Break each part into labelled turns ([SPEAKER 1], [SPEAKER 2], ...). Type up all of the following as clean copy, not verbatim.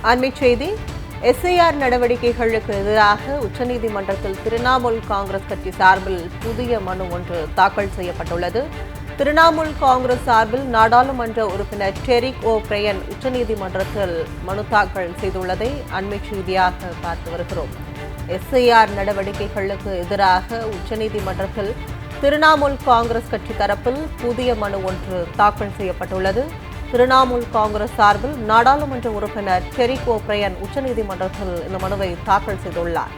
[SPEAKER 1] அண்மைச் செய்தி. எஸ்ஐஆர் நடவடிக்கைகளுக்கு எதிராக உச்சநீதிமன்றத்தில் திரிணாமுல் காங்கிரஸ் கட்சி சார்பில் புதிய மனு ஒன்று தாக்கல் செய்யப்பட்டுள்ளது. திரிணாமுல் காங்கிரஸ் சார்பில் நாடாளுமன்ற உறுப்பினர் டெரிக் ஓ பிரையன் உச்சநீதிமன்றத்தில் மனு தாக்கல் செய்துள்ளதை அண்மைச் செய்தியாக பார்த்து வருகிறோம். எஸ்ஐஆர் நடவடிக்கைகளுக்கு எதிராக உச்சநீதிமன்றத்தில் திரிணாமுல் காங்கிரஸ் கட்சி தரப்பில் புதிய மனு ஒன்று தாக்கல் செய்யப்பட்டுள்ளது. திரிணாமுல் காங்கிரஸ் சார்பில் நாடாளுமன்ற உறுப்பினர் டெரிக் ஓ பிரையன் உச்சநீதிமன்றத்தில் இந்த மனுவை தாக்கல் செய்துள்ளார்.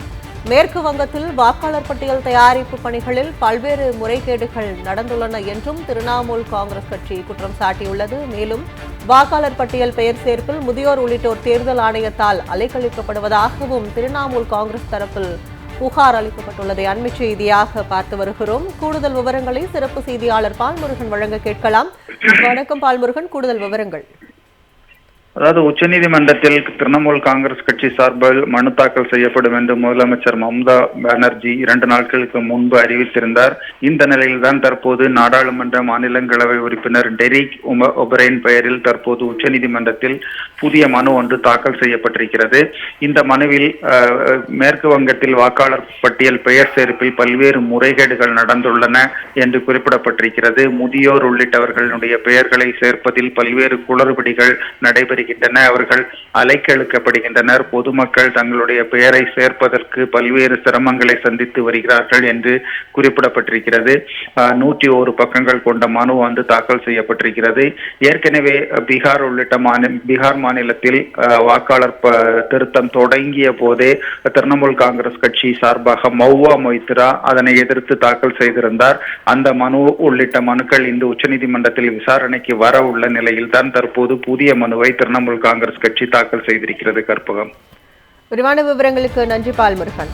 [SPEAKER 1] மேற்கு வங்கத்தில் வாக்காளர் பட்டியல் தயாரிப்பு பணிகளில் பல்வேறு முறைகேடுகள் நடந்துள்ளன என்றும் திரிணாமுல் காங்கிரஸ் கட்சி குற்றம் சாட்டியுள்ளது. மேலும் வாக்காளர் பட்டியல் பெயர் சேர்ப்பில் முதியோர் உள்ளிட்டோர் தேர்தல் ஆணையத்தால் அலைக்கழிக்கப்படுவதாகவும் திரிணாமுல் காங்கிரஸ் தரப்பில் புகார் அளிக்கப்பட்டுள்ளதை அண்மைச் செய்தியாக பார்த்து வருகிறோம். கூடுதல் விவரங்களை சிறப்பு செய்தியாளர் பால்முருகன் வழங்க கேட்கலாம். வணக்கம் பால்முருகன், கூடுதல் விவரங்கள்.
[SPEAKER 2] அதாவது உச்சநீதிமன்றத்தில் திரிணாமுல் காங்கிரஸ் கட்சி சார்பில் மனு தாக்கல் செய்யப்படும் என்று முதலமைச்சர் மம்தா பானர்ஜி 2 நாட்களுக்கு முன்பு அறிவித்திருந்தார். இந்த நிலையில்தான் தற்போது நாடாளுமன்ற மாநிலங்களவை உறுப்பினர் டெரிக் ஒபரைன் பெயரில் தற்போது உச்சநீதிமன்றத்தில் புதிய மனு ஒன்று தாக்கல் செய்யப்பட்டிருக்கிறது. இந்த மனுவில் மேற்கு வங்கத்தில் வாக்காளர் பட்டியல் பெயர் சேர்ப்பில் பல்வேறு முறைகேடுகள் நடந்துள்ளன என்று குறிப்பிடப்பட்டிருக்கிறது. முதியோர் உள்ளிட்டவர்களுடைய பெயர்களை சேர்ப்பதில் பல்வேறு குளறுபடிகள் நடைபெறுகின்றன. அவர்கள் அலைக்கழிக்கப்படுகின்றனர். பொதுமக்கள் தங்களுடைய பெயரை சேர்ப்பதற்கு பல்வேறு சிரமங்களை சந்தித்து வருகிறார்கள் என்று குறிப்பிடப்பட்டிருக்கிறது. 101 பக்கங்கள் கொண்ட மனு தாக்கல் செய்யப்பட்டிருக்கிறது. ஏற்கனவே பீகார் மாநிலத்தில் வாக்காளர் திருத்தம் தொடங்கிய போதே திரிணாமுல் காங்கிரஸ் கட்சி சார்பாக மௌவா மொய்த்ரா அதனை எதிர்த்து தாக்கல் செய்திருந்தார். அந்த மனு உள்ளிட்ட மனுக்கள் இந்த உச்சநீதிமன்றத்தில் விசாரணைக்கு வர உள்ள நிலையில் தான் தற்போது புதிய மனுவை திரிணாமுல் காங்கிரஸ் கட்சி தாக்கல் செய்திருக்கிறது. கற்பகம்,
[SPEAKER 1] விரிவான விவரங்களுக்கு நன்றி பால்முருகன்.